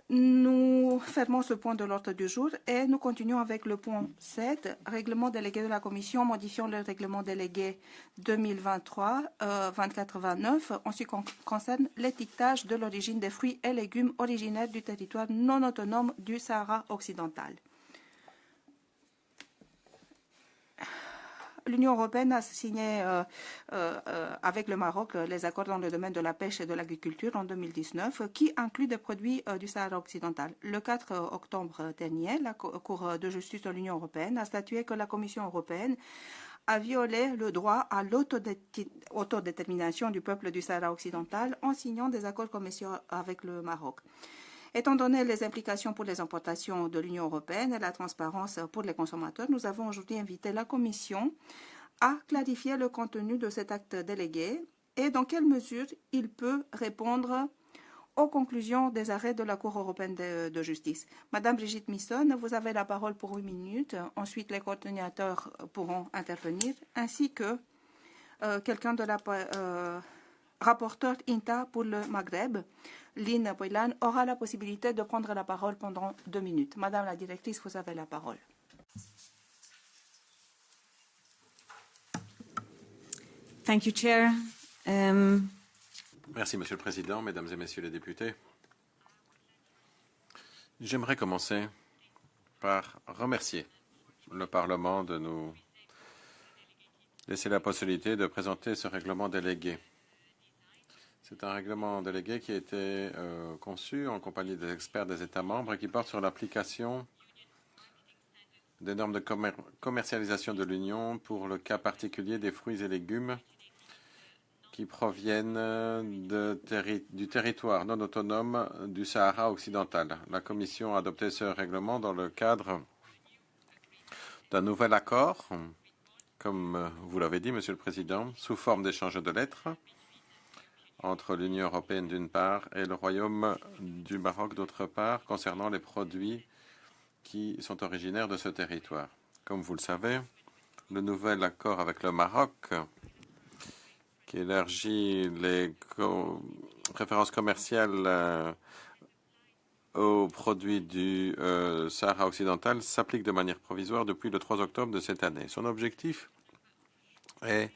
Nous fermons ce point de l'ordre du jour et nous continuons avec le point 7, règlement délégué de la Commission modifiant le règlement délégué 2023-2089 en ce qui concerne l'étiquetage de l'origine des fruits et légumes originaires du territoire non autonome du Sahara occidental. L'Union européenne a signé avec le Maroc les accords dans le domaine de la pêche et de l'agriculture en 2019 qui incluent des produits du Sahara occidental. Le 4 octobre dernier, la Cour de justice de l'Union européenne a statué que la Commission européenne a violé le droit à l'autodétermination du peuple du Sahara occidental en signant des accords commerciaux avec le Maroc. Étant donné les implications pour les importations de l'Union européenne et la transparence pour les consommateurs, nous avons aujourd'hui invité la Commission à clarifier le contenu de cet acte délégué et dans quelle mesure il peut répondre aux conclusions des arrêts de la Cour européenne de justice. Madame Brigitte Misson, vous avez la parole pour 8 minutes. Ensuite, les coordinateurs pourront intervenir, ainsi que quelqu'un de la rapporteur INTA pour le Maghreb, Lynn Boylan, aura la possibilité de prendre la parole pendant 2 minutes. Madame la directrice, vous avez la parole. Thank you, Chair. Merci, Monsieur le Président, Mesdames et Messieurs les députés. J'aimerais commencer par remercier le Parlement de nous laisser la possibilité de présenter ce règlement délégué. C'est un règlement délégué qui a été conçu en compagnie des experts des États membres et qui porte sur l'application des normes de commercialisation de l'Union pour le cas particulier des fruits et légumes qui proviennent du territoire non autonome du Sahara occidental. La Commission a adopté ce règlement dans le cadre d'un nouvel accord, comme vous l'avez dit, Monsieur le Président, sous forme d'échange de lettres entre l'Union européenne d'une part et le Royaume du Maroc d'autre part, concernant les produits qui sont originaires de ce territoire. Comme vous le savez, le nouvel accord avec le Maroc, qui élargit les préférences commerciales aux produits du Sahara occidental, s'applique de manière provisoire depuis le 3 octobre de cette année. Son objectif est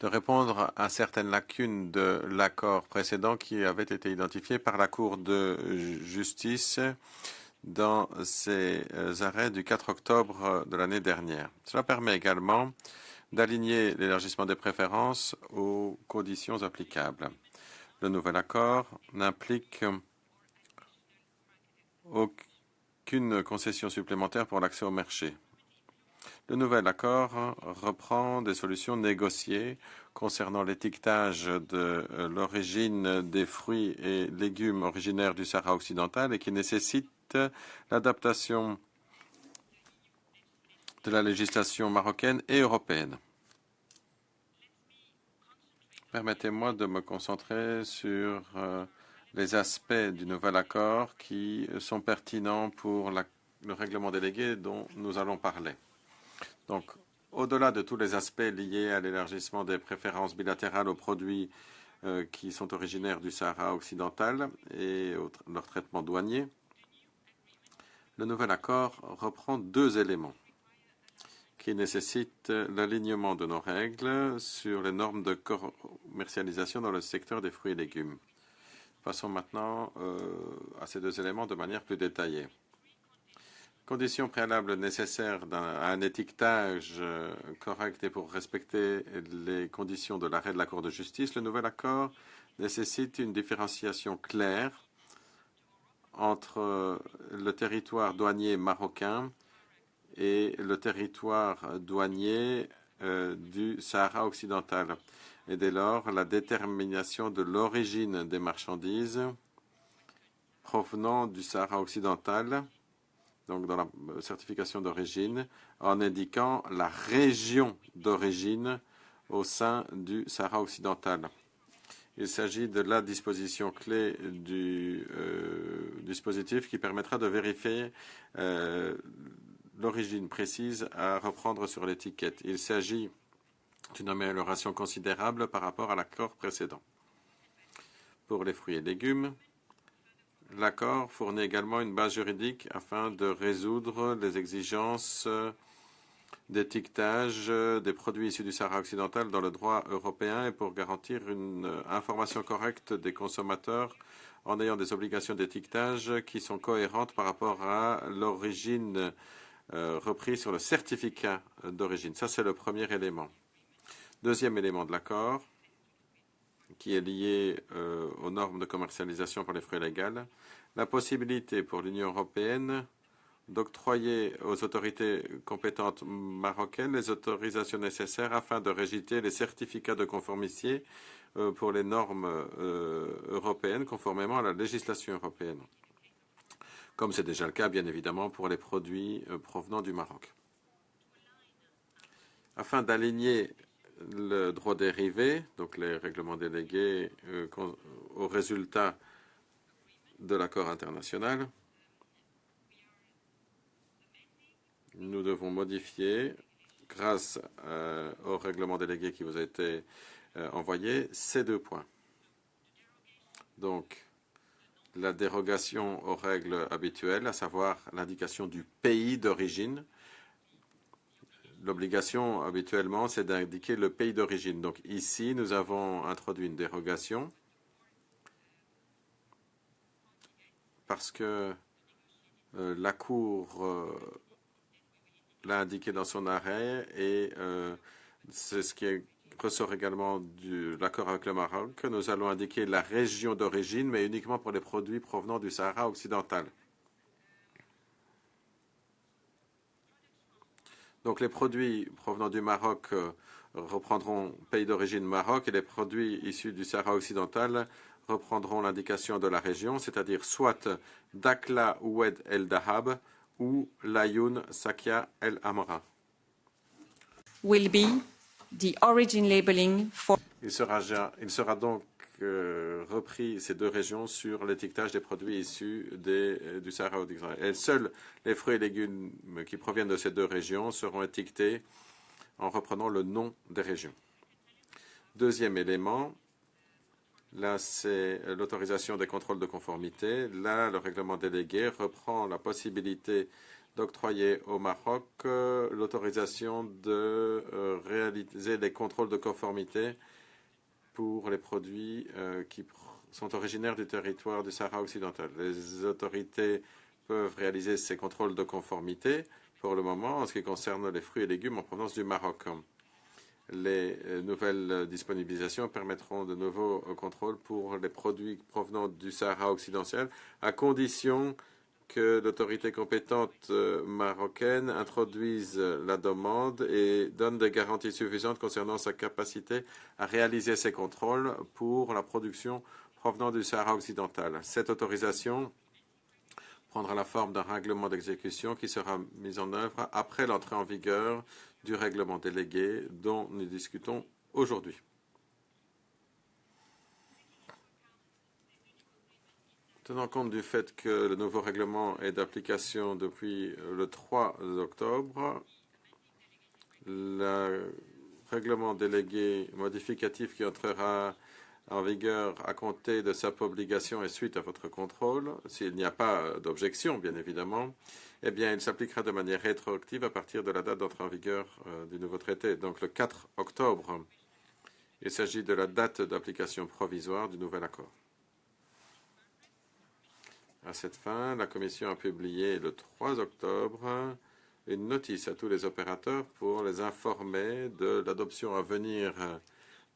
de répondre à certaines lacunes de l'accord précédent qui avait été identifié par la Cour de justice dans ses arrêts du 4 octobre de l'année dernière. Cela permet également d'aligner l'élargissement des préférences aux conditions applicables. Le nouvel accord n'implique aucune concession supplémentaire pour l'accès au marché. Le nouvel accord reprend des solutions négociées concernant l'étiquetage de l'origine des fruits et légumes originaires du Sahara occidental et qui nécessite l'adaptation de la législation marocaine et européenne. Permettez-moi de me concentrer sur les aspects du nouvel accord qui sont pertinents pour le règlement délégué dont nous allons parler. Donc, au-delà de tous les aspects liés à l'élargissement des préférences bilatérales aux produits qui sont originaires du Sahara occidental et leur traitement douanier, le nouvel accord reprend 2 éléments qui nécessitent l'alignement de nos règles sur les normes de commercialisation dans le secteur des fruits et légumes. Passons maintenant à ces 2 éléments de manière plus détaillée. Conditions préalables nécessaires à un étiquetage correct et pour respecter les conditions de l'arrêt de la Cour de justice, le nouvel accord nécessite une différenciation claire entre le territoire douanier marocain et le territoire douanier du Sahara occidental. Et dès lors, la détermination de l'origine des marchandises provenant du Sahara occidental, donc dans la certification d'origine, en indiquant la région d'origine au sein du Sahara occidental. Il s'agit de la disposition clé du dispositif qui permettra de vérifier l'origine précise à reprendre sur l'étiquette. Il s'agit d'une amélioration considérable par rapport à l'accord précédent. Pour les fruits et légumes, L'accord fournit également une base juridique afin de résoudre les exigences d'étiquetage des produits issus du Sahara occidental dans le droit européen et pour garantir une information correcte des consommateurs en ayant des obligations d'étiquetage qui sont cohérentes par rapport à l'origine reprise sur le certificat d'origine. Ça, c'est le premier élément. Deuxième élément de l'accord, qui est lié aux normes de commercialisation pour les fruits légaux, la possibilité pour l'Union européenne d'octroyer aux autorités compétentes marocaines les autorisations nécessaires afin de rejeter les certificats de conformité pour les normes européennes conformément à la législation européenne, comme c'est déjà le cas, bien évidemment, pour les produits provenant du Maroc. Afin d'aligner le droit dérivé, donc les règlements délégués, aux résultats de l'accord international, nous devons modifier, grâce au règlement délégué qui vous a été envoyé, ces deux points. Donc, la dérogation aux règles habituelles, à savoir l'indication du pays d'origine. L'obligation, habituellement, c'est d'indiquer le pays d'origine. Donc, ici, nous avons introduit une dérogation parce que la Cour l'a indiqué dans son arrêt et c'est ce qui ressort également de l'accord avec le Maroc, que nous allons indiquer la région d'origine, mais uniquement pour les produits provenant du Sahara occidental. Donc les produits provenant du Maroc reprendront pays d'origine Maroc et les produits issus du Sahara occidental reprendront l'indication de la région, c'est-à-dire soit Dakhla Oued El Dahab ou Layoun Sakia El Amra. Will be the origin labeling for. Il sera donc repris ces deux régions sur l'étiquetage des produits issus du Sahara occidental. Et seuls les fruits et légumes qui proviennent de ces deux régions seront étiquetés en reprenant le nom des régions. Deuxième élément, là c'est l'autorisation des contrôles de conformité. Là, le règlement délégué reprend la possibilité d'octroyer au Maroc l'autorisation de réaliser les contrôles de conformité pour les produits qui sont originaires du territoire du Sahara occidental. Les autorités peuvent réaliser ces contrôles de conformité pour le moment en ce qui concerne les fruits et légumes en provenance du Maroc. Les nouvelles disponibilisations permettront de nouveaux contrôles pour les produits provenant du Sahara occidental à condition que l'autorité compétente marocaine introduise la demande et donne des garanties suffisantes concernant sa capacité à réaliser ces contrôles pour la production provenant du Sahara occidental. Cette autorisation prendra la forme d'un règlement d'exécution qui sera mis en œuvre après l'entrée en vigueur du règlement délégué dont nous discutons aujourd'hui. Tenant compte du fait que le nouveau règlement est d'application depuis le 3 octobre, le règlement délégué modificatif qui entrera en vigueur à compter de sa publication et suite à votre contrôle, s'il n'y a pas d'objection, bien évidemment, eh bien, il s'appliquera de manière rétroactive à partir de la date d'entrée en vigueur du nouveau traité, donc le 4 octobre. Il s'agit de la date d'application provisoire du nouvel accord. À cette fin, la Commission a publié le 3 octobre une notice à tous les opérateurs pour les informer de l'adoption à venir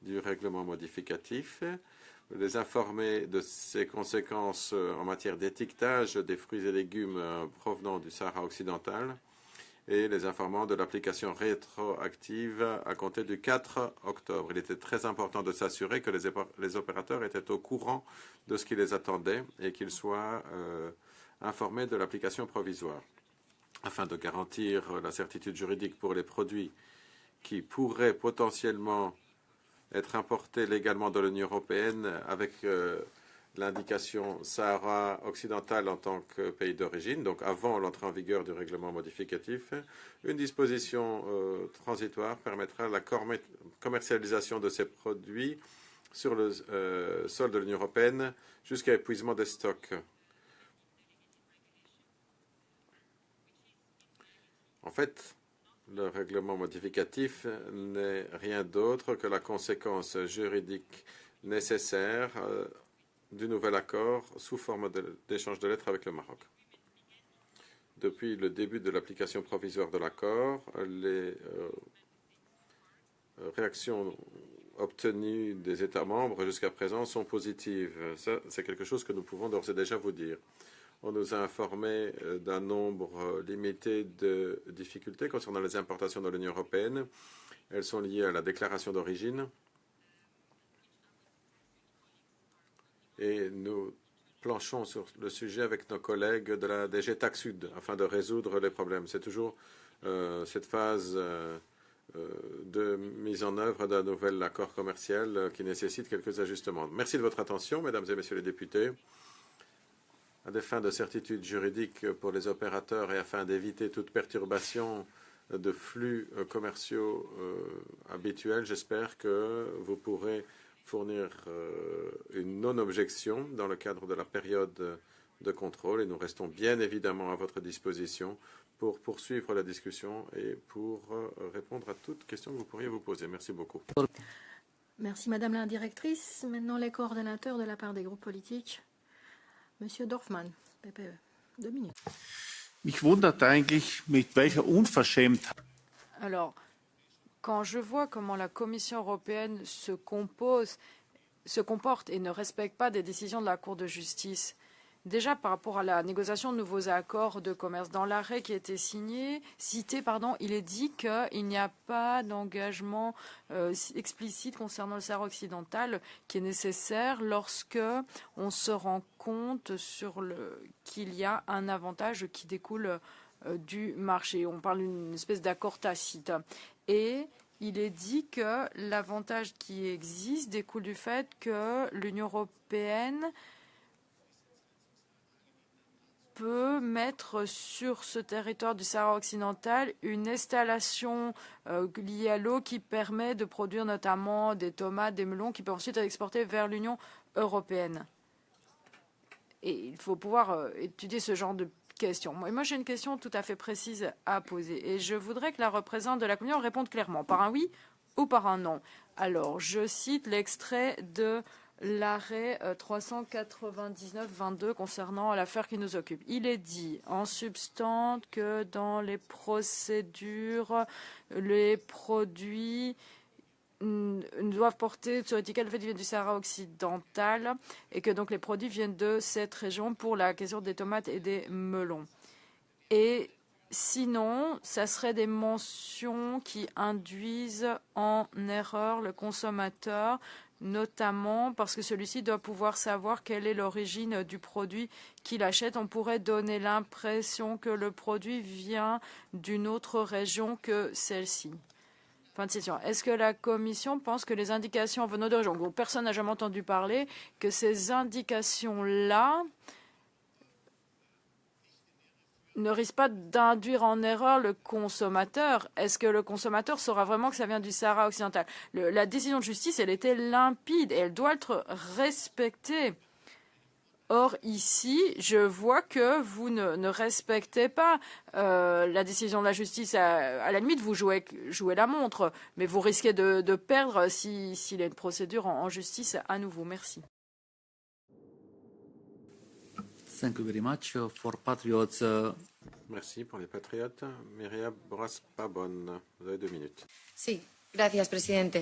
du règlement modificatif, les informer de ses conséquences en matière d'étiquetage des fruits et légumes provenant du Sahara occidental et les informant de l'application rétroactive à compter du 4 octobre. Il était très important de s'assurer que les opérateurs étaient au courant de ce qui les attendait et qu'ils soient informés de l'application provisoire. Afin de garantir la certitude juridique pour les produits qui pourraient potentiellement être importés légalement dans l'Union européenne avec l'indication Sahara occidental en tant que pays d'origine, donc avant l'entrée en vigueur du règlement modificatif, une disposition transitoire permettra la commercialisation de ces produits sur le sol de l'Union européenne jusqu'à épuisement des stocks. En fait, le règlement modificatif n'est rien d'autre que la conséquence juridique nécessaire du nouvel accord sous forme d'échange de lettres avec le Maroc. Depuis le début de l'application provisoire de l'accord, les réactions obtenues des États membres jusqu'à présent sont positives. Ça, c'est quelque chose que nous pouvons d'ores et déjà vous dire. On nous a informé d'un nombre limité de difficultés concernant les importations dans l'Union européenne. Elles sont liées à la déclaration d'origine. Et nous planchons sur le sujet avec nos collègues de la DG Tax Sud afin de résoudre les problèmes. C'est toujours cette phase de mise en œuvre d'un nouvel accord commercial qui nécessite quelques ajustements. Merci de votre attention, mesdames et messieurs les députés. À des fins de certitude juridique pour les opérateurs et afin d'éviter toute perturbation de flux commerciaux habituels, j'espère que vous pourrez fournir une non-objection dans le cadre de la période de contrôle et nous restons bien évidemment à votre disposition pour poursuivre la discussion et pour répondre à toutes questions que vous pourriez vous poser. Merci beaucoup. Merci Madame la Directrice. Maintenant les coordonnateurs de la part des groupes politiques. Monsieur Dorfmann, PPE, 2 minutes. Mich wundert eigentlich, mit welcher Unverschämtheit. Alors, quand je vois comment la Commission européenne se comporte et ne respecte pas des décisions de la Cour de justice, déjà par rapport à la négociation de nouveaux accords de commerce, dans l'arrêt qui a été cité, il est dit qu'il n'y a pas d'engagement explicite concernant le Sahara occidental qui est nécessaire lorsque on se rend compte qu'il y a un avantage qui découle du marché. On parle d'une espèce d'accord tacite. Et il est dit que l'avantage qui existe découle du fait que l'Union européenne peut mettre sur ce territoire du Sahara occidental une installation liée à l'eau qui permet de produire notamment des tomates, des melons qui peuvent ensuite être exportés vers l'Union européenne. Et il faut pouvoir étudier ce genre de questions. Moi, j'ai une question tout à fait précise à poser et je voudrais que la représentante de la Commission réponde clairement par un oui ou par un non. Alors, je cite l'extrait de l'arrêt 399-22 concernant l'affaire qui nous occupe. Il est dit en substance que dans les procédures, les produits doivent porter sur étiquette le fait qu'ils viennent du Sahara occidental et que donc les produits viennent de cette région pour la question des tomates et des melons. Et sinon, ça serait des mentions qui induisent en erreur le consommateur, notamment parce que celui-ci doit pouvoir savoir quelle est l'origine du produit qu'il achète. On pourrait donner l'impression que le produit vient d'une autre région que celle-ci. Fin de session. Est-ce que la Commission pense que les indications venant de régions dont personne n'a jamais entendu parler, que ces indications-là ne risquent pas d'induire en erreur le consommateur? Est-ce que le consommateur saura vraiment que ça vient du Sahara occidental? La décision de justice, elle était limpide et elle doit être respectée. Or, ici, je vois que vous ne respectez pas la décision de la justice. À la limite, vous jouez la montre, mais vous risquez de perdre s'il y a une procédure en justice à nouveau. Merci. Thank you very much for Patriots. Merci pour les patriotes. Myriam Boras-Pabon, vous avez 2 minutes. Sí, gracias, presidente.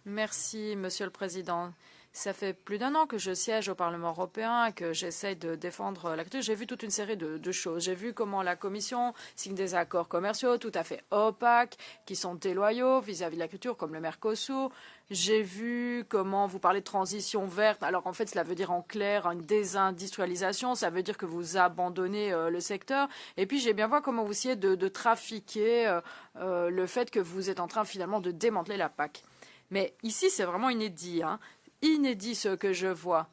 Merci, Monsieur le Président. Ça fait plus d'1 an que je siège au Parlement européen et que j'essaie de défendre l'agriculture. J'ai vu toute une série de choses. J'ai vu comment la Commission signe des accords commerciaux tout à fait opaques, qui sont déloyaux vis-à-vis de l'agriculture, comme le Mercosur. J'ai vu comment vous parlez de transition verte. Alors en fait, cela veut dire en clair une désindustrialisation. Ça veut dire que vous abandonnez le secteur. Et puis j'ai bien vu comment vous essayez de trafiquer le fait que vous êtes en train finalement de démanteler la PAC. Mais ici, c'est vraiment inédit, hein. Inédit ce que je vois.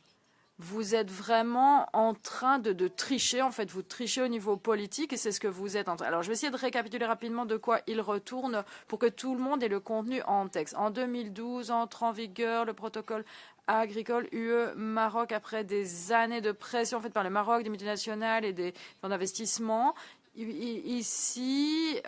Vous êtes vraiment en train de tricher. En fait, vous trichez au niveau politique et c'est ce que vous êtes en train. Alors, je vais essayer de récapituler rapidement de quoi il retourne pour que tout le monde ait le contenu en texte. En 2012, entre en vigueur le protocole agricole UE-Maroc après des années de pression faite par le Maroc, des multinationales et des fonds d'investissement. Ici,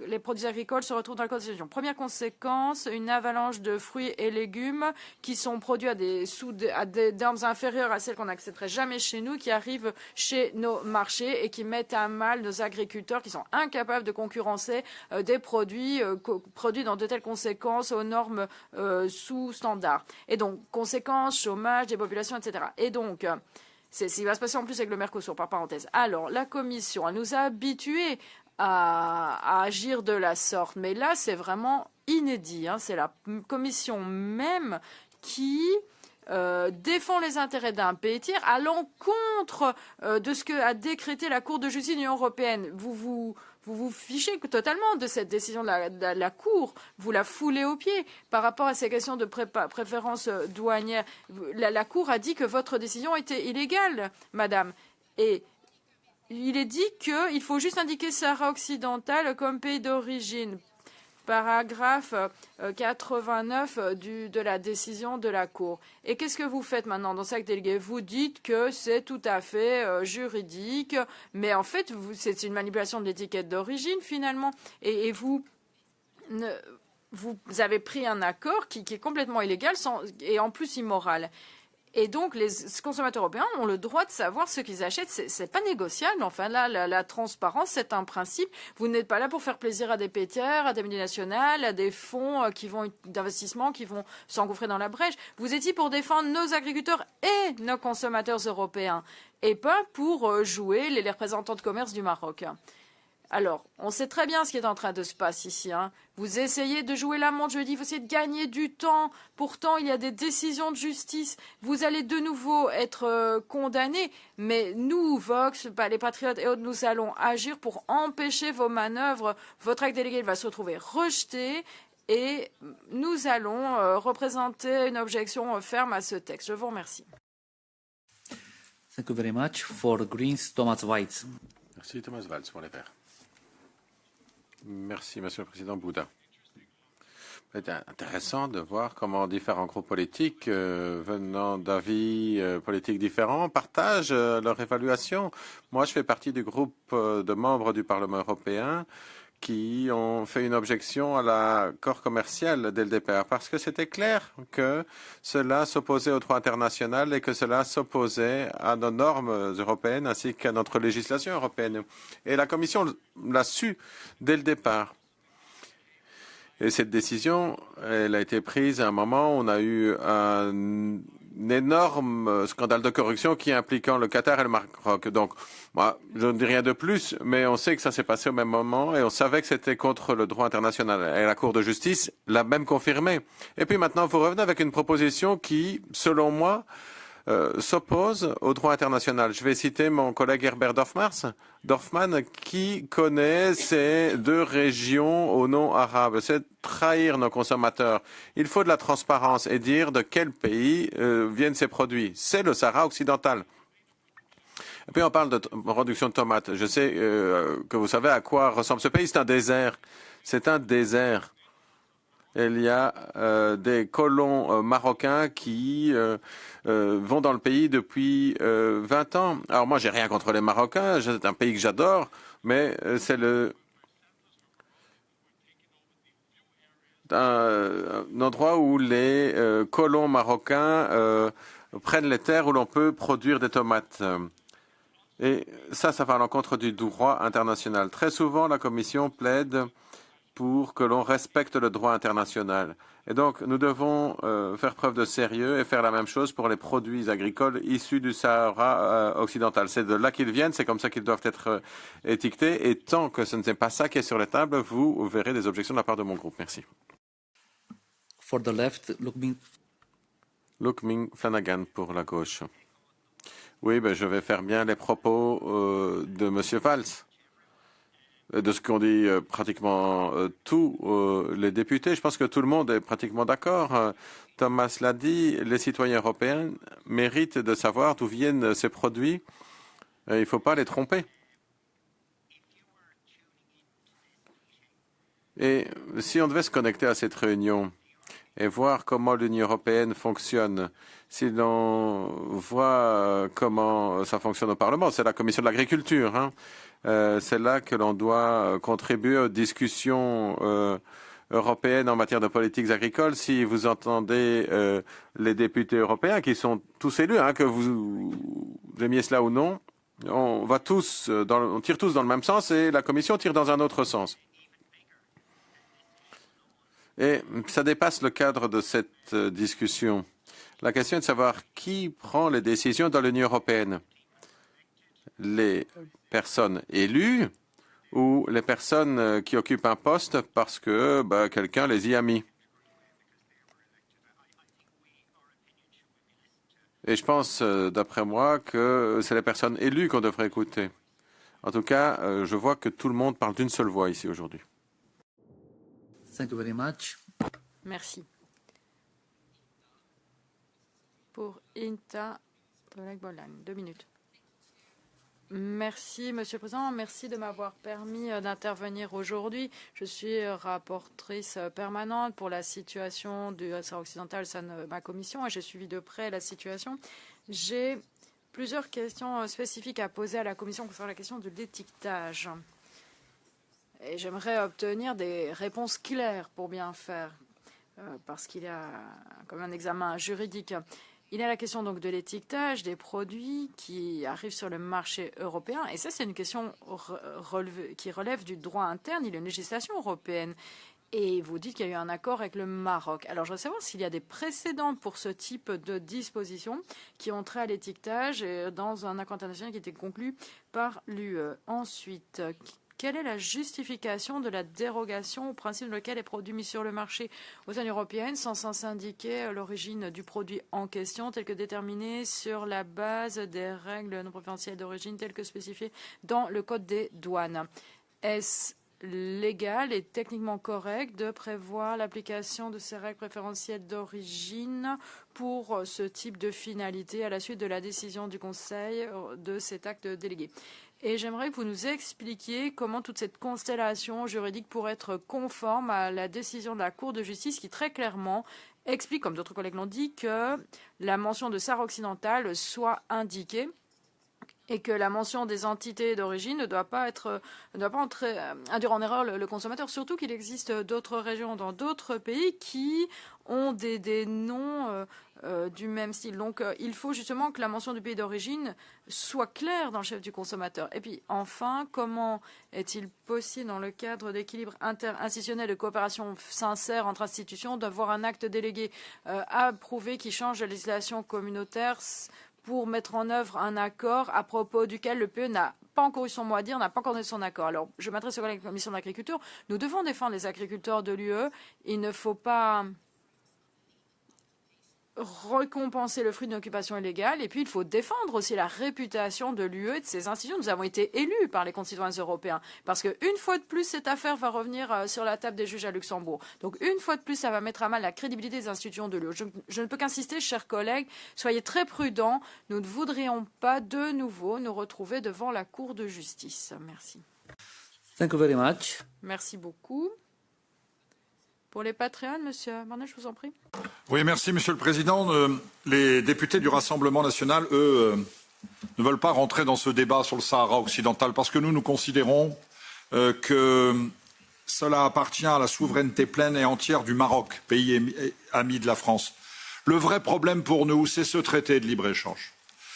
les produits agricoles se retrouvent dans la constitution. Première conséquence, une avalanche de fruits et légumes qui sont produits à des normes inférieures à celles qu'on n'accepterait jamais chez nous, qui arrivent chez nos marchés et qui mettent à mal nos agriculteurs qui sont incapables de concurrencer des produits produits dans de telles conséquences aux normes sous standard. Et donc, conséquences, chômage des populations, etc. Et donc, c'est ce qui va se passer en plus avec le Mercosur, par parenthèse. Alors, la Commission, elle nous a habitués à agir de la sorte. Mais là, c'est vraiment inédit. Hein. C'est la Commission même qui défend les intérêts d'un pays tiers à l'encontre de ce qu'a décrété la Cour de justice de l'Union européenne. Vous vous fichez totalement de cette décision de la Cour. Vous la foulez aux pieds par rapport à ces questions de préférence douanière. La Cour a dit que votre décision était illégale, madame. Et il est dit qu'il faut juste indiquer Sahara occidental comme pays d'origine. Paragraphe 89 de la décision de la Cour. Et qu'est-ce que vous faites maintenant dans ce acte délégué? Vous dites que c'est tout à fait juridique, mais en fait, c'est une manipulation de l'étiquette d'origine finalement. Et vous avez pris un accord qui est complètement illégal et en plus immoral. Et donc, les consommateurs européens ont le droit de savoir ce qu'ils achètent. C'est pas négociable. Enfin, là, la transparence, c'est un principe. Vous n'êtes pas là pour faire plaisir à des pétières, à des multinationales, à des fonds d'investissement qui vont s'engouffrer dans la brèche. Vous étiez pour défendre nos agriculteurs et nos consommateurs européens, et pas pour jouer les représentants de commerce du Maroc. Alors, on sait très bien ce qui est en train de se passer ici. Hein. Vous essayez de jouer la montre, je dis, vous essayez de gagner du temps. Pourtant, il y a des décisions de justice. Vous allez de nouveau être condamnés. Mais nous, Vox, les Patriotes et autres, nous allons agir pour empêcher vos manœuvres. Votre acte délégué va se retrouver rejeté. Et nous allons représenter une objection ferme à ce texte. Je vous remercie. Thank you very much. For Greens, Thomas Weitz. Merci, Thomas Weitz, pour les Verts. Merci, Monsieur le Président Bouddha. C'est intéressant de voir comment différents groupes politiques venant d'avis politiques différents partagent leur évaluation. Moi, je fais partie du groupe de membres du Parlement européen qui ont fait une objection à l'accord commercial dès le départ, parce que c'était clair que cela s'opposait au droit international et que cela s'opposait à nos normes européennes ainsi qu'à notre législation européenne. Et la Commission l'a su dès le départ. Et cette décision, elle a été prise à un moment où on a eu un énorme scandale de corruption qui impliquant le Qatar et le Maroc. Donc, moi, je ne dis rien de plus, mais on sait que ça s'est passé au même moment et on savait que c'était contre le droit international. Et la Cour de justice l'a même confirmé. Et puis maintenant, vous revenez avec une proposition qui, selon moi, s'oppose au droit international. Je vais citer mon collègue Herbert Dorfmann, qui connaît ces deux régions au nom arabe. C'est trahir nos consommateurs. Il faut de la transparence et dire de quel pays viennent ces produits. C'est le Sahara occidental. Et puis on parle de production de tomates. Je sais que vous savez à quoi ressemble ce pays. C'est un désert. C'est un désert. Il y a des colons marocains qui vont dans le pays depuis 20 ans. Alors moi, j'ai rien contre les Marocains, c'est un pays que j'adore, mais c'est un endroit où les colons marocains prennent les terres où l'on peut produire des tomates. Et ça va à l'encontre du droit international. Très souvent, la Commission plaide pour que l'on respecte le droit international. Et donc, nous devons faire preuve de sérieux et faire la même chose pour les produits agricoles issus du Sahara occidental. C'est de là qu'ils viennent, c'est comme ça qu'ils doivent être étiquetés. Et tant que ce n'est pas ça qui est sur la table, vous verrez des objections de la part de mon groupe. Merci. For the left, Lukming Flanagan pour la gauche. Oui, je vais faire bien les propos de M. Valls, de ce qu'ont dit pratiquement tous les députés. Je pense que tout le monde est pratiquement d'accord. Thomas l'a dit, les citoyens européens méritent de savoir d'où viennent ces produits. Il ne faut pas les tromper. Et si on devait se connecter à cette réunion et voir comment l'Union européenne fonctionne, si l'on voit comment ça fonctionne au Parlement, c'est la commission de l'agriculture, C'est là que l'on doit contribuer aux discussions européennes en matière de politiques agricoles. Si vous entendez les députés européens, qui sont tous élus, que vous aimiez cela ou non, on tire tous dans le même sens et la Commission tire dans un autre sens. Et ça dépasse le cadre de cette discussion. La question est de savoir qui prend les décisions dans l'Union européenne. Les personnes élues ou les personnes qui occupent un poste parce que quelqu'un les y a mis. Et je pense, d'après moi, que c'est les personnes élues qu'on devrait écouter. En tout cas, je vois que tout le monde parle d'une seule voix ici aujourd'hui. Thank you very much. Merci. Pour Inta Bolan, 2 minutes. Merci, Monsieur le Président. Merci de m'avoir permis d'intervenir aujourd'hui. Je suis rapportrice permanente pour la situation du Sahara occidental au sein de ma commission et j'ai suivi de près la situation. J'ai plusieurs questions spécifiques à poser à la Commission concernant la question de l'étiquetage. Et j'aimerais obtenir des réponses claires pour bien faire, parce qu'il y a comme un examen juridique. Il y a la question donc de l'étiquetage des produits qui arrivent sur le marché européen. Et ça, c'est une question qui relève du droit interne. Il y a une législation européenne. Et vous dites qu'il y a eu un accord avec le Maroc. Alors, je veux savoir s'il y a des précédents pour ce type de dispositions qui ont trait à l'étiquetage dans un accord international qui a été conclu par l'UE. Ensuite, quelle est la justification de la dérogation au principe lequel les produits mis sur le marché au sein de l'Union européenne sans indiquer l'origine du produit en question, tel que déterminé sur la base des règles non préférentielles d'origine telles que spécifiées dans le Code des douanes? Est-ce légal et techniquement correct de prévoir l'application de ces règles préférentielles d'origine pour ce type de finalité à la suite de la décision du Conseil de cet acte délégué? Et j'aimerais que vous nous expliquiez comment toute cette constellation juridique pourrait être conforme à la décision de la Cour de justice qui très clairement explique, comme d'autres collègues l'ont dit, que la mention de Sahara occidental soit indiquée et que la mention des entités d'origine ne doit pas induire en erreur le consommateur, surtout qu'il existe d'autres régions dans d'autres pays qui ont des noms du même style. Donc, il faut justement que la mention du pays d'origine soit claire dans le chef du consommateur. Et puis, enfin, comment est-il possible, dans le cadre d'équilibre interinstitutionnel de coopération sincère entre institutions, d'avoir un acte délégué approuvé qui change la législation communautaire pour mettre en œuvre un accord à propos duquel le PE n'a pas encore eu son mot à dire, n'a pas encore donné son accord. Alors, je m'adresse aux collègues de la Commission d'agriculture. Nous devons défendre les agriculteurs de l'UE. Il ne faut pas récompenser le fruit d'une occupation illégale. Et puis, il faut défendre aussi la réputation de l'UE et de ses institutions. Nous avons été élus par les concitoyens européens. Parce qu'une fois de plus, cette affaire va revenir sur la table des juges à Luxembourg. Donc, une fois de plus, ça va mettre à mal la crédibilité des institutions de l'UE. Je ne peux qu'insister, chers collègues, soyez très prudents. Nous ne voudrions pas de nouveau nous retrouver devant la Cour de justice. Merci. Thank you very much. Merci beaucoup. Pour les Patreons, Monsieur Barnet, je vous en prie. Oui, merci, Monsieur le Président. Les députés du Rassemblement national, eux, ne veulent pas rentrer dans ce débat sur le Sahara occidental parce que nous considérons que cela appartient à la souveraineté pleine et entière du Maroc, pays ami de la France. Le vrai problème pour nous, c'est ce traité de libre-échange.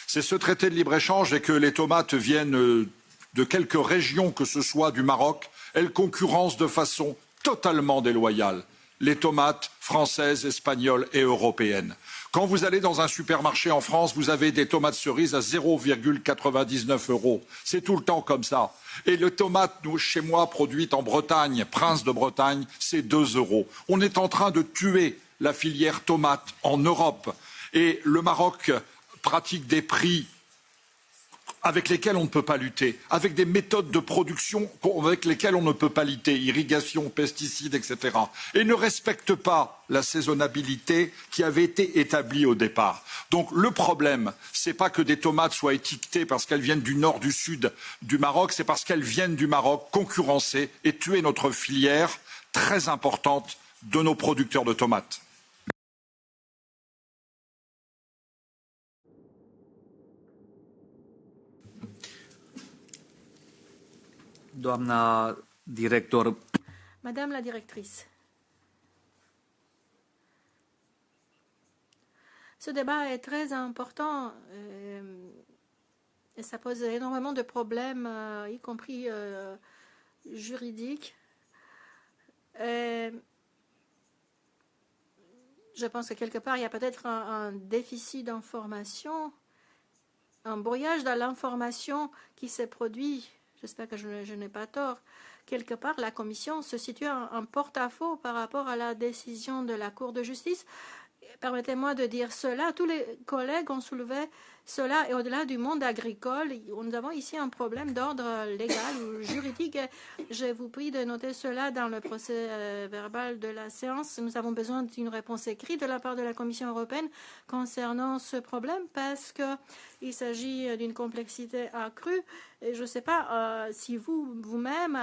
C'est ce traité de libre-échange et que les tomates viennent de quelques régions que ce soit du Maroc. Elles concurrencent de façon totalement déloyale les tomates françaises, espagnoles et européennes. Quand vous allez dans un supermarché en France, vous avez des tomates cerises à 0,99 €. C'est tout le temps comme ça. Et les tomates, nous, chez moi, produites en Bretagne, Prince de Bretagne, c'est 2 €. On est en train de tuer la filière tomate en Europe. Et le Maroc pratique des prix avec lesquels on ne peut pas lutter, avec des méthodes de production avec lesquelles on ne peut pas lutter, irrigation, pesticides, etc. Et ne respecte pas la saisonnabilité qui avait été établie au départ. Donc le problème, ce n'est pas que des tomates soient étiquetées parce qu'elles viennent du nord, du sud du Maroc, c'est parce qu'elles viennent du Maroc concurrencer et tuer notre filière très importante de nos producteurs de tomates. doamna director. Madame la directrice, ce débat est très important et ça pose énormément de problèmes, y compris juridiques. Et je pense que quelque part, il y a peut-être un déficit d'information, un brouillage dans l'information qui s'est produit. J'espère que je n'ai pas tort. Quelque part, la Commission se situe en porte-à-faux par rapport à la décision de la Cour de justice. Permettez-moi de dire cela. Tous les collègues ont soulevé cela et au-delà du monde agricole, nous avons ici un problème d'ordre légal ou juridique. Je vous prie de noter cela dans le procès verbal de la séance. Nous avons besoin d'une réponse écrite de la part de la Commission européenne concernant ce problème parce qu'il s'agit d'une complexité accrue. Et je ne sais pas si vous-même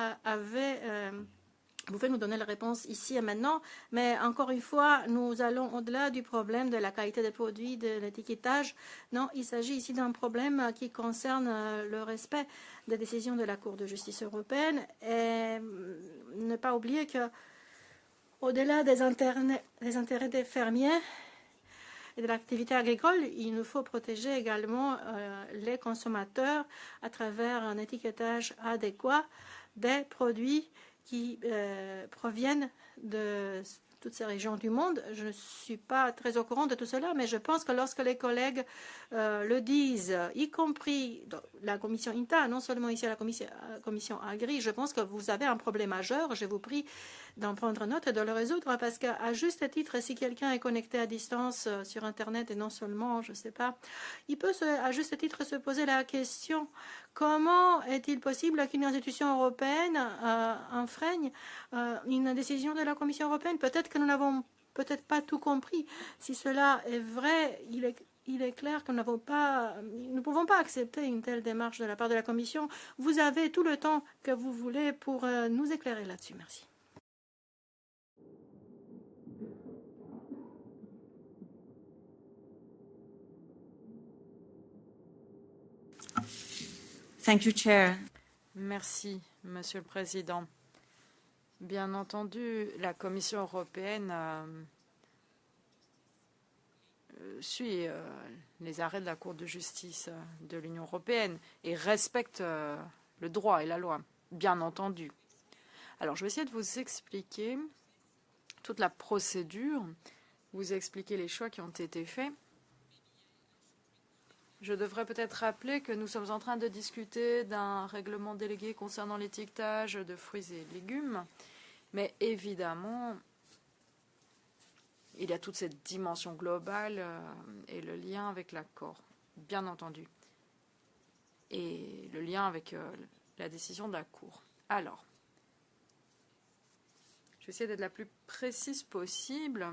vous pouvez nous donner la réponse ici et maintenant, mais encore une fois, nous allons au-delà du problème de la qualité des produits, de l'étiquetage. Non, il s'agit ici d'un problème qui concerne le respect des décisions de la Cour de justice européenne et ne pas oublier que, au-delà des intérêts des fermiers et de l'activité agricole, il nous faut protéger également les consommateurs à travers un étiquetage adéquat des produits qui proviennent de toutes ces régions du monde. Je ne suis pas très au courant de tout cela, mais je pense que lorsque les collègues le disent, y compris la commission INTA, non seulement ici à la commission Agri, je pense que vous avez un problème majeur. Je vous prie d'en prendre note et de le résoudre parce qu'à juste titre, si quelqu'un est connecté à distance sur Internet et non seulement, je ne sais pas, il peut à juste titre se poser la question: comment est-il possible qu'une institution européenne enfreigne une décision de la Commission européenne? Peut-être que nous n'avons peut-être pas tout compris. Si cela est vrai, il est clair que nous ne pouvons pas accepter une telle démarche de la part de la Commission. Vous avez tout le temps que vous voulez pour nous éclairer là-dessus. Merci. Thank you, Chair. Merci, Monsieur le Président. Bien entendu, la Commission européenne suit les arrêts de la Cour de justice de l'Union européenne et respecte le droit et la loi, bien entendu. Alors, je vais essayer de vous expliquer toute la procédure, vous expliquer les choix qui ont été faits. Je devrais peut-être rappeler que nous sommes en train de discuter d'un règlement délégué concernant l'étiquetage de fruits et légumes. Mais évidemment, il y a toute cette dimension globale et le lien avec l'accord, bien entendu. Et le lien avec la décision de la Cour. Alors, je vais essayer d'être la plus précise possible.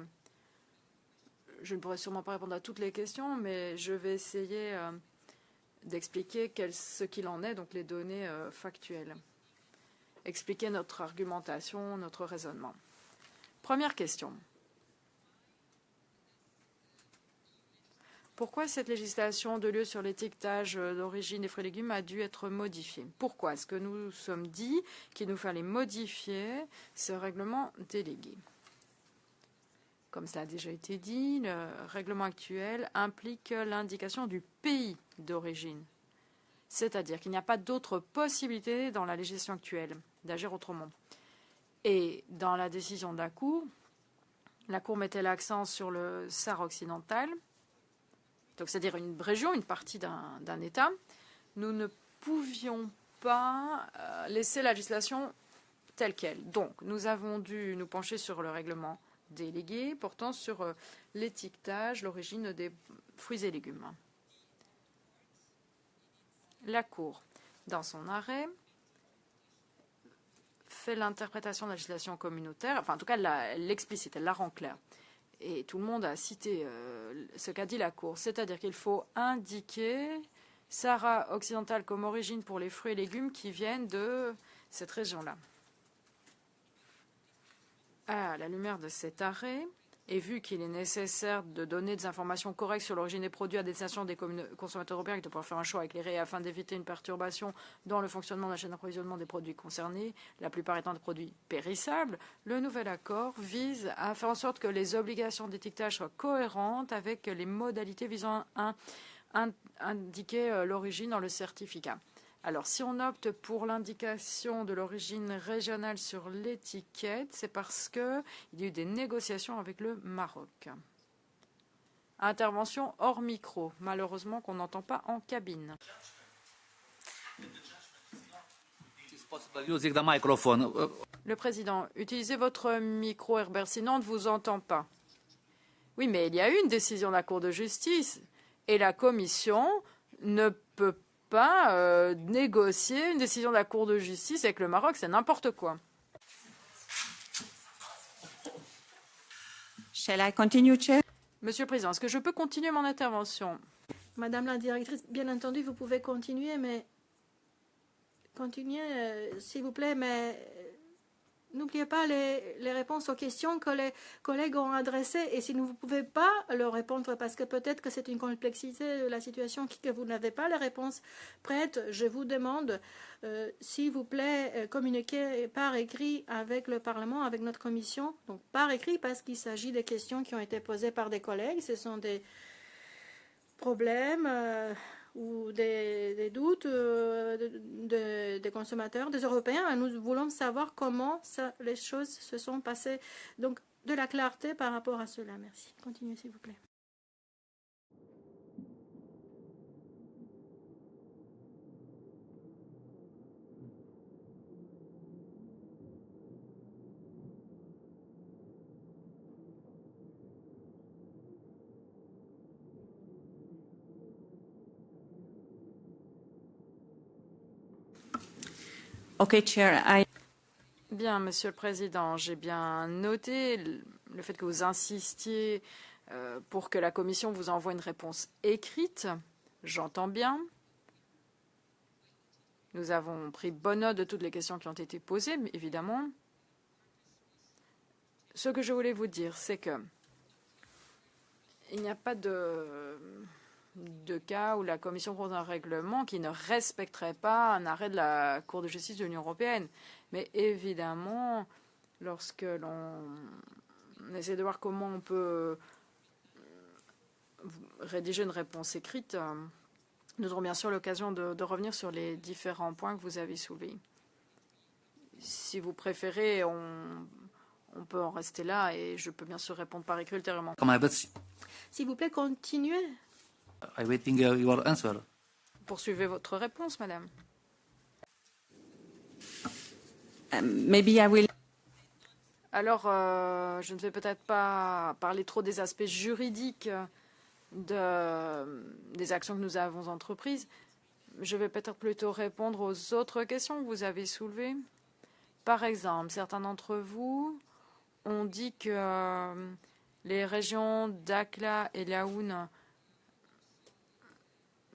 Je ne pourrai sûrement pas répondre à toutes les questions, mais je vais essayer d'expliquer ce qu'il en est, donc les données factuelles. Expliquer notre argumentation, notre raisonnement. Première question. Pourquoi cette législation de l'UE sur l'étiquetage d'origine des fruits et légumes a dû être modifiée? Pourquoi est-ce que nous sommes dit qu'il nous fallait modifier ce règlement délégué? Comme cela a déjà été dit, le règlement actuel implique l'indication du pays d'origine. C'est-à-dire qu'il n'y a pas d'autre possibilité dans la législation actuelle d'agir autrement. Et dans la décision de la Cour mettait l'accent sur le Sahara occidental, donc c'est-à-dire une région, une partie d'un État. Nous ne pouvions pas laisser la législation telle qu'elle. Donc, nous avons dû nous pencher sur le règlement délégué portant sur l'étiquetage, l'origine des fruits et légumes. La Cour, dans son arrêt, fait l'interprétation de la législation communautaire, enfin en tout cas elle l'explicite, elle la rend claire. Et tout le monde a cité ce qu'a dit la Cour, c'est-à-dire qu'il faut indiquer Sahara occidental comme origine pour les fruits et légumes qui viennent de cette région-là. À la lumière de cet arrêt, Et vu qu'il est nécessaire de donner des informations correctes sur l'origine des produits à destination des consommateurs européens, qui doivent pouvoir faire un choix éclairé afin d'éviter une perturbation dans le fonctionnement de la chaîne d'approvisionnement des produits concernés, la plupart étant des produits périssables, le nouvel accord vise à faire en sorte que les obligations d'étiquetage soient cohérentes avec les modalités visant à indiquer l'origine dans le certificat. Alors, si on opte pour l'indication de l'origine régionale sur l'étiquette, c'est parce qu'il y a eu des négociations avec le Maroc. Intervention hors micro, malheureusement qu'on n'entend pas en cabine. Le président, utilisez votre micro, Herbert, sinon on ne vous entend pas. Oui, mais il y a eu une décision de la Cour de justice et la Commission ne peut pas négocier une décision de la Cour de justice avec le Maroc, c'est n'importe quoi. Shall I continue, Chair? Monsieur le Président, est-ce que je peux continuer mon intervention? Madame la directrice, bien entendu, vous pouvez continuer, mais s'il vous plaît, mais n'oubliez pas les réponses aux questions que les collègues ont adressées. Et si vous ne pouvez pas leur répondre, parce que peut-être que c'est une complexité de la situation, que vous n'avez pas les réponses prêtes, je vous demande, s'il vous plaît, communiquer par écrit avec le Parlement, avec notre commission. Donc par écrit, parce qu'il s'agit des questions qui ont été posées par des collègues. Ce sont des problèmes ou des doutes des consommateurs, des Européens. Nous voulons savoir comment les choses se sont passées. Donc, de la clarté par rapport à cela. Merci. Continuez, s'il vous plaît. Okay, Chair. Bien, Monsieur le Président, j'ai bien noté le fait que vous insistiez pour que la Commission vous envoie une réponse écrite. J'entends bien. Nous avons pris bonne note de toutes les questions qui ont été posées, mais évidemment. Ce que je voulais vous dire, c'est que il n'y a pas de cas où la Commission propose un règlement qui ne respecterait pas un arrêt de la Cour de justice de l'Union européenne. Mais évidemment, lorsque l'on essaie de voir comment on peut rédiger une réponse écrite, nous aurons bien sûr l'occasion de revenir sur les différents points que vous avez soulevés. Si vous préférez, on peut en rester là et je peux bien sûr répondre par écrit ultérieurement. S'il vous plaît, continuez. I'm waiting your answer. Poursuivez votre réponse, madame. Maybe I will. Alors, je ne vais peut-être pas parler trop des aspects juridiques des actions que nous avons entreprises. Je vais peut-être plutôt répondre aux autres questions que vous avez soulevées. Par exemple, certains d'entre vous ont dit que les régions Dakhla et Laoun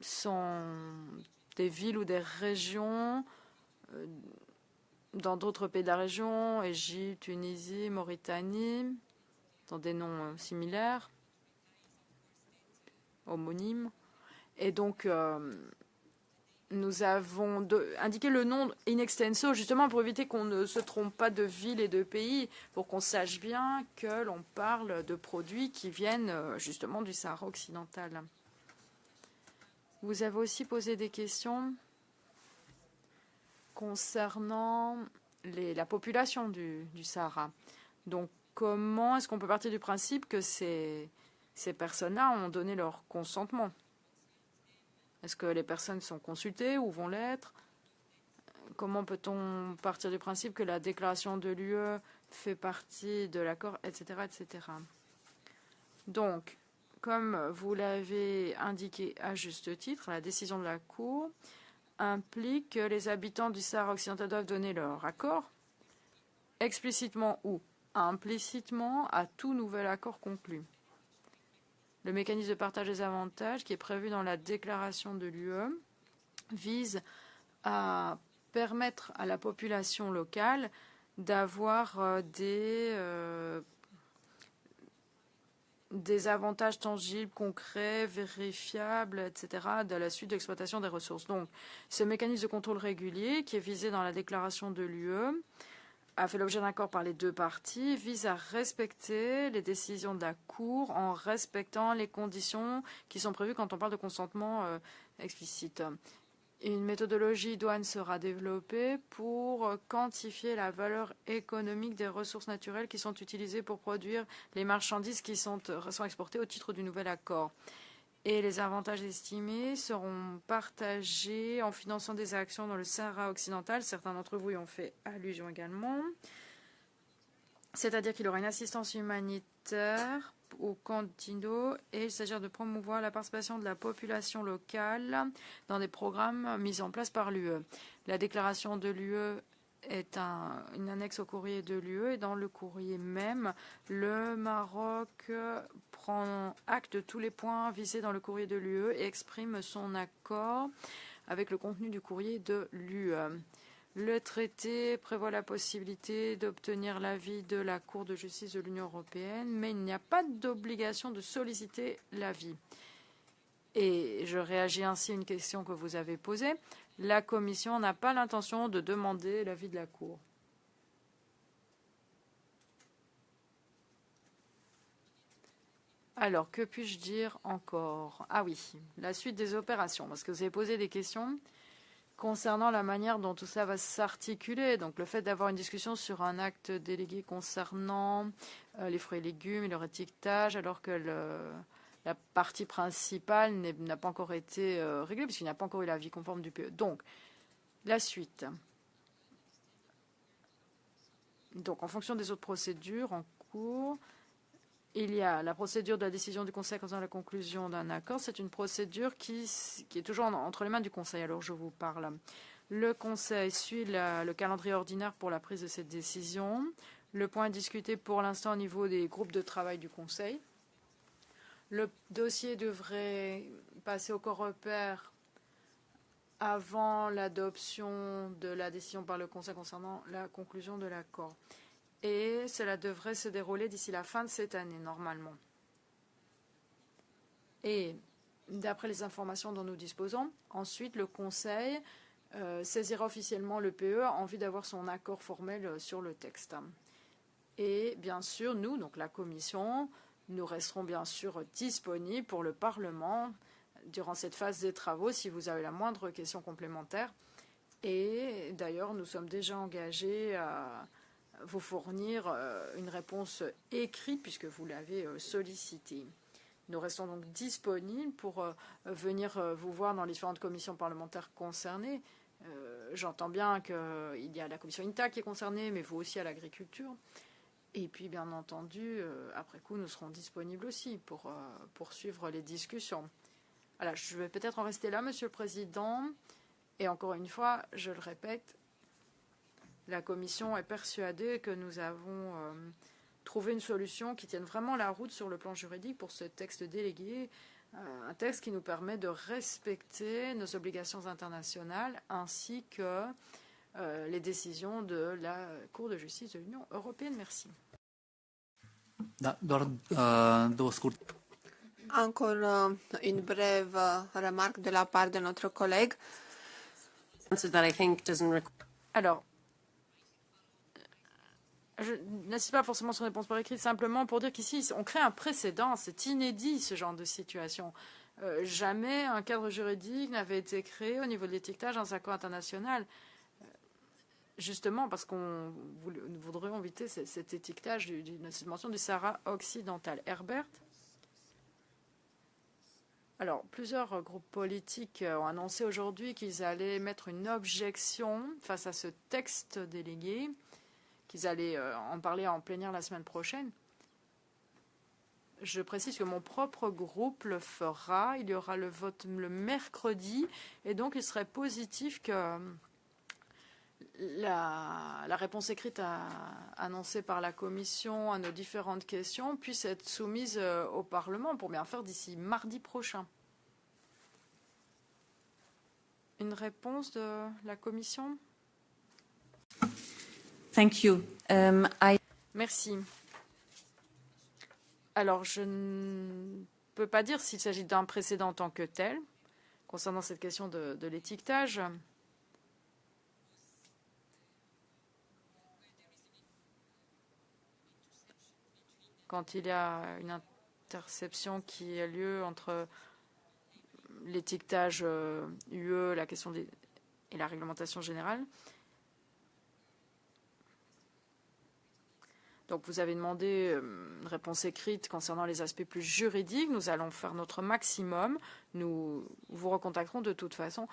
sont des villes ou des régions dans d'autres pays de la région, Égypte, Tunisie, Mauritanie, dans des noms similaires, homonymes. Et donc, nous avons indiqué le nom in extenso, justement pour éviter qu'on ne se trompe pas de ville et de pays, pour qu'on sache bien que l'on parle de produits qui viennent justement du Sahara occidental. Vous avez aussi posé des questions concernant la population du Sahara. Donc, comment est-ce qu'on peut partir du principe que ces personnes-là ont donné leur consentement? Est-ce que les personnes sont consultées ou vont l'être? Comment peut-on partir du principe que la déclaration de l'UE fait partie de l'accord, etc., etc. Donc, comme vous l'avez indiqué à juste titre, la décision de la Cour implique que les habitants du Sahara occidental doivent donner leur accord, explicitement ou implicitement, à tout nouvel accord conclu. Le mécanisme de partage des avantages qui est prévu dans la déclaration de l'UE vise à permettre à la population locale d'avoir des avantages tangibles, concrets, vérifiables, etc., de la suite de l'exploitation des ressources. Donc, ce mécanisme de contrôle régulier, qui est visé dans la déclaration de l'UE, a fait l'objet d'un accord par les deux parties, vise à respecter les décisions de la Cour en respectant les conditions qui sont prévues quand on parle de consentement explicite. Une méthodologie douane sera développée pour quantifier la valeur économique des ressources naturelles qui sont utilisées pour produire les marchandises qui sont exportées au titre du nouvel accord. Et les avantages estimés seront partagés en finançant des actions dans le Sahara occidental. Certains d'entre vous y ont fait allusion également. C'est-à-dire qu'il y aura une assistance humanitaire au Contino et il s'agira de promouvoir la participation de la population locale dans des programmes mis en place par l'UE. La déclaration de l'UE est une annexe au courrier de l'UE et dans le courrier même, le Maroc prend acte de tous les points visés dans le courrier de l'UE et exprime son accord avec le contenu du courrier de l'UE. Le traité prévoit la possibilité d'obtenir l'avis de la Cour de justice de l'Union européenne, mais il n'y a pas d'obligation de solliciter l'avis. Et je réagis ainsi à une question que vous avez posée. La Commission n'a pas l'intention de demander l'avis de la Cour. Alors, que puis-je dire encore? Ah oui, la suite des opérations, parce que vous avez posé des questions concernant la manière dont tout ça va s'articuler. Donc, le fait d'avoir une discussion sur un acte délégué concernant les fruits et légumes et leur étiquetage, alors que la partie principale n'a pas encore été réglée, puisqu'il n'y a pas encore eu l'avis conforme du PE. Donc, la suite. Donc, en fonction des autres procédures en cours, il y a la procédure de la décision du Conseil concernant la conclusion d'un accord. C'est une procédure qui est toujours entre les mains du Conseil. Alors, je vous parle. Le Conseil suit le calendrier ordinaire pour la prise de cette décision. Le point est discuté pour l'instant au niveau des groupes de travail du Conseil. Le dossier devrait passer au Coreper avant l'adoption de la décision par le Conseil concernant la conclusion de l'accord. Et cela devrait se dérouler d'ici la fin de cette année, normalement. Et d'après les informations dont nous disposons, ensuite le Conseil saisira officiellement le PE en vue d'avoir son accord formel sur le texte. Et bien sûr, nous, donc la Commission, nous resterons bien sûr disponibles pour le Parlement durant cette phase des travaux si vous avez la moindre question complémentaire. Et d'ailleurs, nous sommes déjà engagés à vous fournir une réponse écrite puisque vous l'avez sollicité. Nous restons donc disponibles pour venir vous voir dans les différentes commissions parlementaires concernées. J'entends bien qu'il y a la commission INTA qui est concernée, mais vous aussi à l'agriculture. Et puis, bien entendu, après coup, nous serons disponibles aussi pour poursuivre les discussions. Alors, je vais peut-être en rester là, Monsieur le Président. Et encore une fois, je le répète, la Commission est persuadée que nous avons trouvé une solution qui tienne vraiment la route sur le plan juridique pour ce texte délégué, un texte qui nous permet de respecter nos obligations internationales ainsi que les décisions de la Cour de justice de l'Union européenne. Merci. Encore une brève remarque de la part de notre collègue. Alors, je n'insiste pas forcément sur une réponse par écrit, simplement pour dire qu'ici, on crée un précédent. C'est inédit, ce genre de situation. Jamais un cadre juridique n'avait été créé au niveau de l'étiquetage dans un accord international. Justement, parce nous voudrions éviter cet étiquetage cette mention du Sahara occidental. Herbert? Alors, plusieurs groupes politiques ont annoncé aujourd'hui qu'ils allaient mettre une objection face à ce texte délégué, qu'ils allaient en parler en plénière la semaine prochaine. Je précise que mon propre groupe le fera. Il y aura le vote le mercredi. Et donc, il serait positif que la réponse écrite annoncée par la Commission à nos différentes questions puisse être soumise au Parlement pour bien faire d'ici mardi prochain. Une réponse de la Commission? Thank you. Merci. Alors, je ne peux pas dire s'il s'agit d'un précédent en tant que tel, concernant cette question de l'étiquetage. Quand il y a une interception qui a lieu entre l'étiquetage UE, la question et la réglementation générale. Donc vous avez demandé une réponse écrite concernant les aspects plus juridiques. Nous allons faire notre maximum. Nous vous recontacterons de toute façon.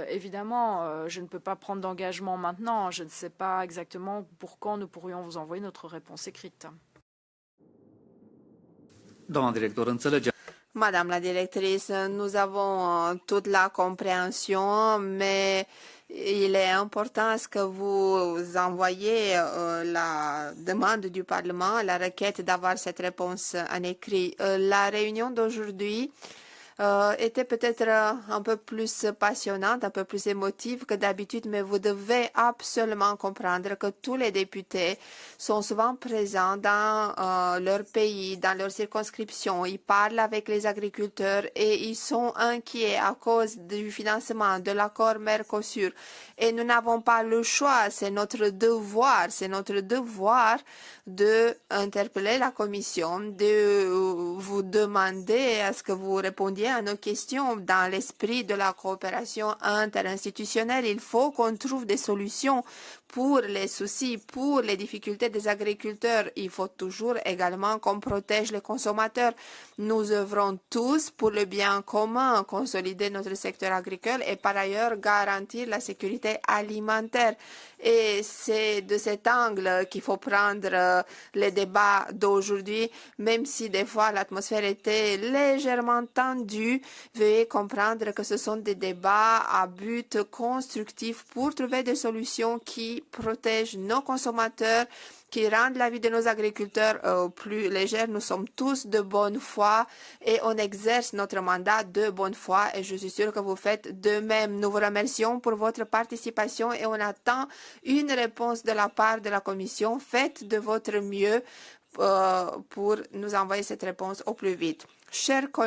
Évidemment, je ne peux pas prendre d'engagement maintenant. Je ne sais pas exactement pour quand nous pourrions vous envoyer notre réponse écrite. Madame la directrice, nous avons toute la compréhension, mais il est important à ce que vous envoyez la demande du Parlement, la requête d'avoir cette réponse en écrit. La réunion d'aujourd'hui était peut-être un peu plus passionnante, un peu plus émotive que d'habitude, mais vous devez absolument comprendre que tous les députés sont souvent présents dans leur pays, dans leur circonscription. Ils parlent avec les agriculteurs et ils sont inquiets à cause du financement de l'accord Mercosur. Et nous n'avons pas le choix, c'est notre devoir de interpeller la Commission, de vous demander à ce que vous répondiez à nos questions dans l'esprit de la coopération interinstitutionnelle. Il faut qu'on trouve des solutions pour les soucis, pour les difficultés des agriculteurs. Il faut toujours également qu'on protège les consommateurs. Nous œuvrons tous pour le bien commun, consolider notre secteur agricole et par ailleurs garantir la sécurité alimentaire. Et c'est de cet angle qu'il faut prendre les débats d'aujourd'hui, même si des fois l'atmosphère était légèrement tendue. Veuillez comprendre que ce sont des débats à but constructif pour trouver des solutions qui protègent nos consommateurs, qui rendent la vie de nos agriculteurs plus légère. Nous sommes tous de bonne foi et on exerce notre mandat de bonne foi et je suis sûre que vous faites de même. Nous vous remercions pour votre participation et on attend une réponse de la part de la Commission. Faites de votre mieux pour nous envoyer cette réponse au plus vite. Chers collègues,